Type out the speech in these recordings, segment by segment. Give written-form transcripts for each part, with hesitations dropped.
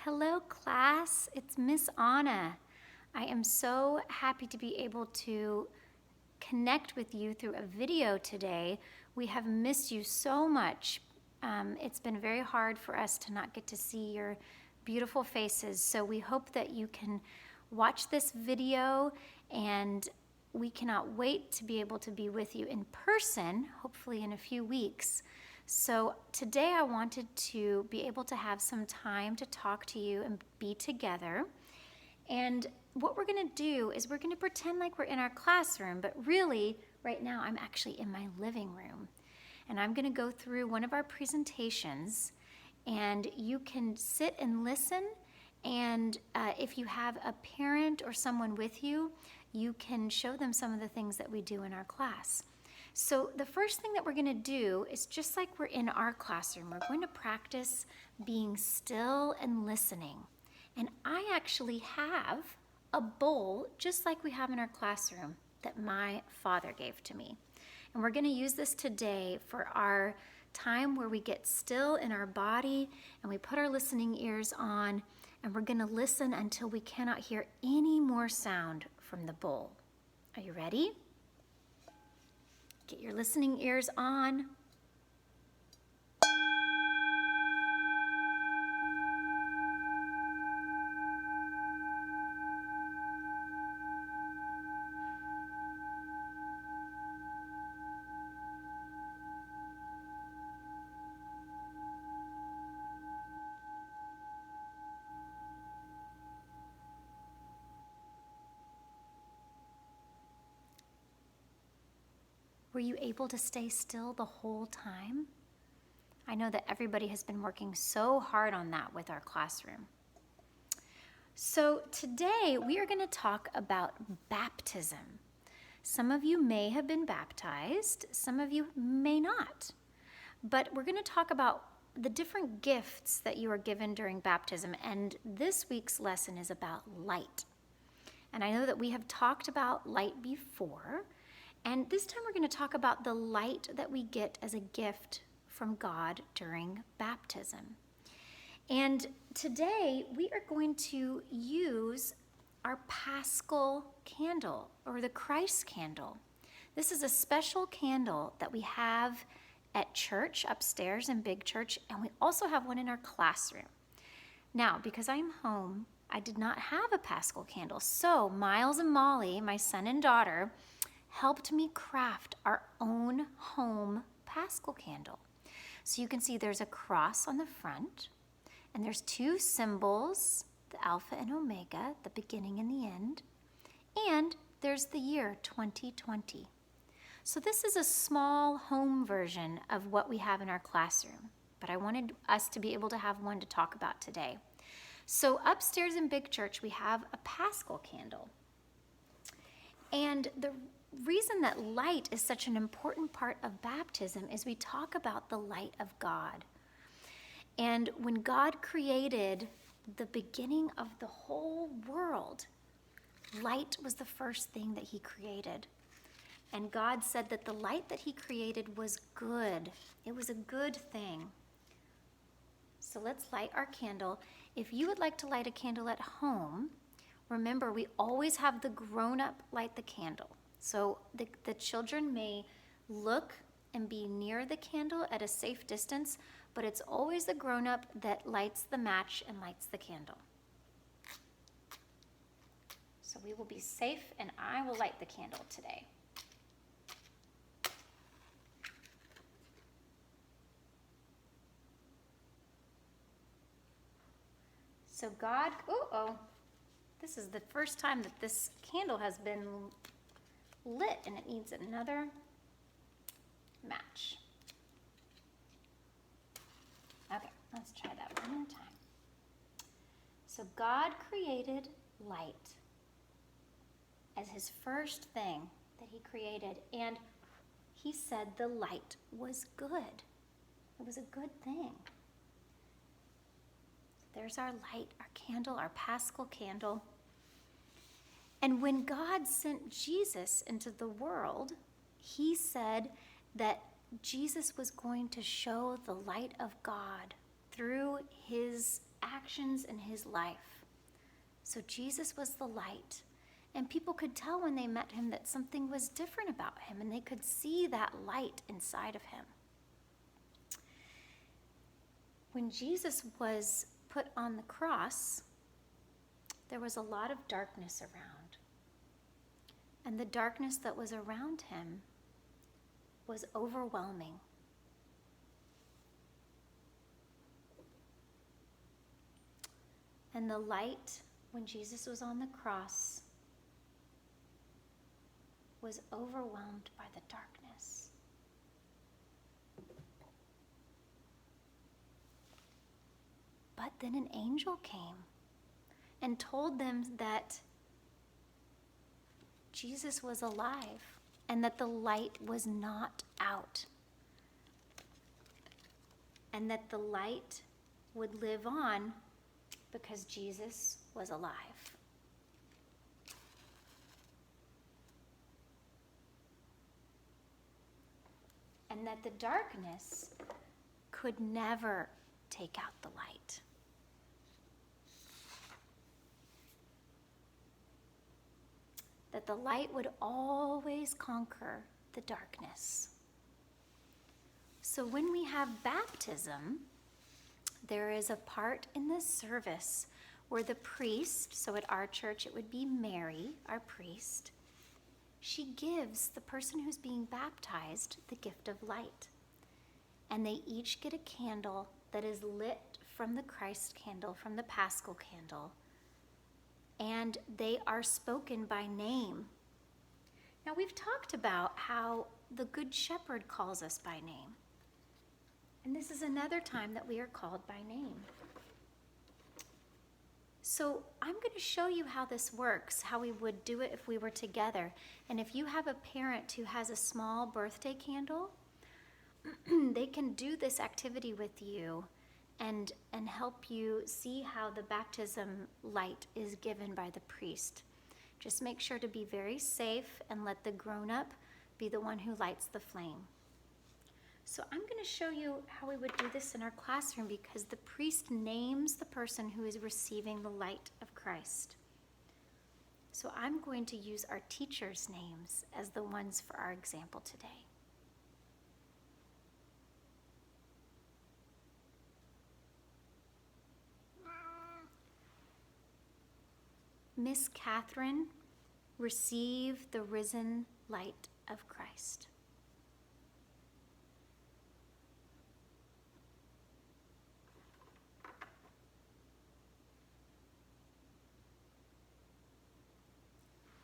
Hello, class. It's Miss Anna. I am so happy to be able to connect with you through a video today. We have missed you so much. It's been very hard for us to not get to see your beautiful faces, so we hope that you can watch this video, and we cannot wait to be able to be with you in person, hopefully in a few weeks. So today I wanted to be able to have some time to talk to you and be together. And what we're going to do is we're going to pretend like we're in our classroom, but really right now I'm actually in my living room. And I'm going to go through one of our presentations, and you can sit and listen. And if you have a parent or someone with you, you can show them some of the things that we do in our class. So the first thing that we're going to do is, just like we're in our classroom, we're going to practice being still and listening. And I actually have a bowl, just like we have in our classroom, that my father gave to me. And we're going to use this today for our time where we get still in our body and we put our listening ears on, and we're going to listen until we cannot hear any more sound from the bowl. Are you ready? Get your listening ears on. Were you able to stay still the whole time? I know that everybody has been working so hard on that with our classroom. So today we are going to talk about baptism. Some of you may have been baptized, some of you may not. But we're going to talk about the different gifts that you are given during baptism, and this week's lesson is about light. And I know that we have talked about light before, and this time we're going to talk about the light that we get as a gift from God during baptism. And today we are going to use our Paschal candle, or the Christ candle. This is a special candle that we have at church upstairs in Big Church, and we also have one in our classroom. Now, because I'm home, I did not have a Paschal candle, so Miles and Molly, my son and daughter, helped me craft our own home Paschal candle. So you can see there's a cross on the front, and there's two symbols, the Alpha and Omega, the beginning and the end, and there's the year 2020. So this is a small home version of what we have in our classroom, but I wanted us to be able to have one to talk about today. So upstairs in Big Church, we have a Paschal candle. And the reason that light is such an important part of baptism is we talk about the light of God. And when God created the beginning of the whole world, light was the first thing that he created. And God said that the light that he created was good. It was a good thing. So let's light our candle. If you would like to light a candle at home, remember we always have the grown-up light the candle. So the children may look and be near the candle at a safe distance, but it's always the grown-up that lights the match and lights the candle. So we will be safe, and I will light the candle today. So God, this is the first time that this candle has been lit, and it needs another match. Okay, let's try that one more time. So God created light as his first thing that he created, and he said the light was good. It was a good thing. There's our light, our candle, our Paschal candle. And when God sent Jesus into the world, he said that Jesus was going to show the light of God through his actions and his life. So Jesus was the light. And people could tell when they met him that something was different about him, and they could see that light inside of him. When Jesus was put on the cross, there was a lot of darkness around. And the darkness that was around him was overwhelming. And the light, when Jesus was on the cross, was overwhelmed by the darkness. But then an angel came and told them that Jesus was alive and that the light was not out, and that the light would live on because Jesus was alive. And that the darkness could never take out the light. That the light would always conquer the darkness. So when we have baptism, there is a part in this service where the priest, so at our church it would be Mary, our priest, she gives the person who's being baptized the gift of light. And they each get a candle that is lit from the Christ candle, from the Paschal candle. And they are spoken by name. Now, we've talked about how the Good Shepherd calls us by name. And this is another time that we are called by name. So I'm going to show you how this works, how we would do it if we were together. And if you have a parent who has a small birthday candle, they can do this activity with you and help you see how the baptism light is given by the priest. Just make sure to be very safe and let the grown-up be the one who lights the flame. So I'm going to show you how we would do this in our classroom, because the priest names the person who is receiving the light of Christ. So I'm going to use our teachers' names as the ones for our example today. Miss Catherine, receive the risen light of Christ.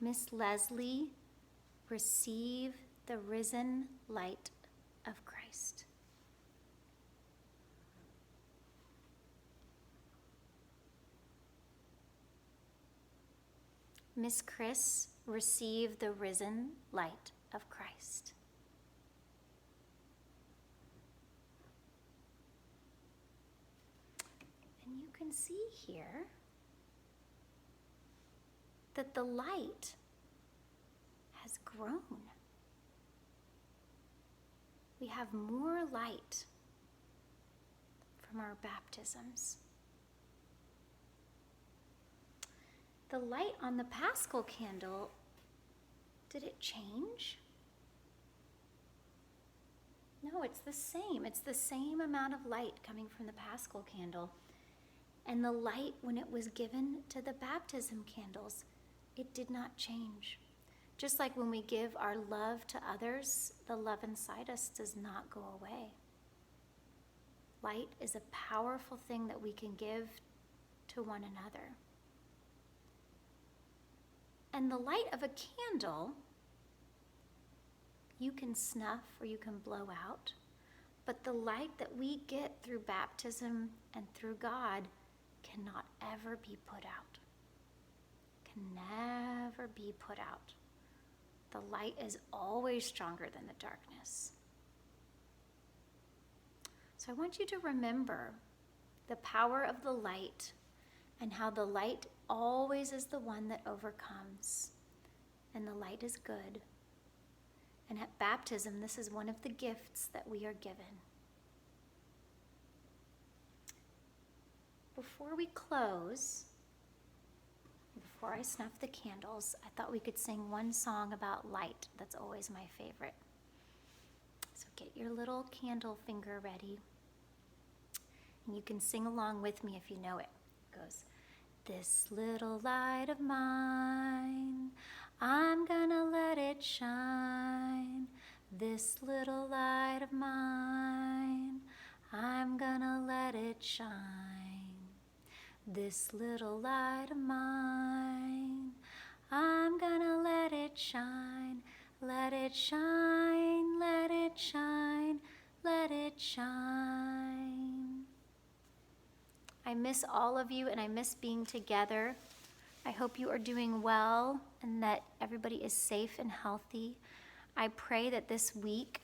Miss Leslie, receive the risen light of Christ. Miss Chris, receive the risen light of Christ. And you can see here that the light has grown. We have more light from our baptisms. The light on the Paschal candle, did it change? No, it's the same. It's the same amount of light coming from the Paschal candle. And the light, when it was given to the baptism candles, it did not change. Just like when we give our love to others, the love inside us does not go away. Light is a powerful thing that we can give to one another. And the light of a candle, you can snuff or you can blow out, but the light that we get through baptism and through God cannot ever be put out. Can never be put out. The light is always stronger than the darkness. So I want you to remember the power of the light and how the light always is the one that overcomes. And the light is good. And at baptism, this is one of the gifts that we are given. before we close, before I snuff the candles, I thought we could sing one song about light. That's always my favorite. So get your little candle finger ready. And you can sing along with me if you know it. It goes, "This little light of mine, I'm gonna let it shine. This little light of mine, I'm gonna let it shine. This little light of mine, I'm gonna let it shine. Let it shine, let it shine, let it shine." I miss all of you and I miss being together. I hope you are doing well and that everybody is safe and healthy. I pray that this week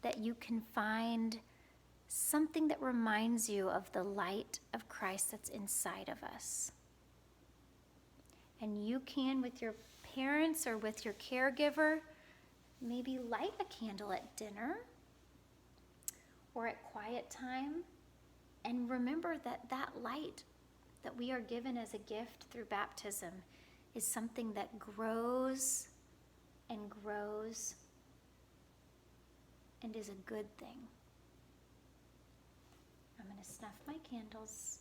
that you can find something that reminds you of the light of Christ that's inside of us. And you can, with your parents or with your caregiver, maybe light a candle at dinner or at quiet time. And remember that that light that we are given as a gift through baptism is something that grows and grows and is a good thing. I'm going to snuff my candles.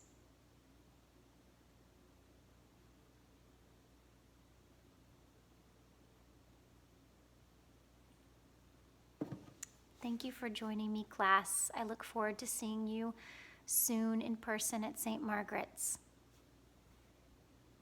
Thank you for joining me, class. I look forward to seeing you soon in person at St. Margaret's.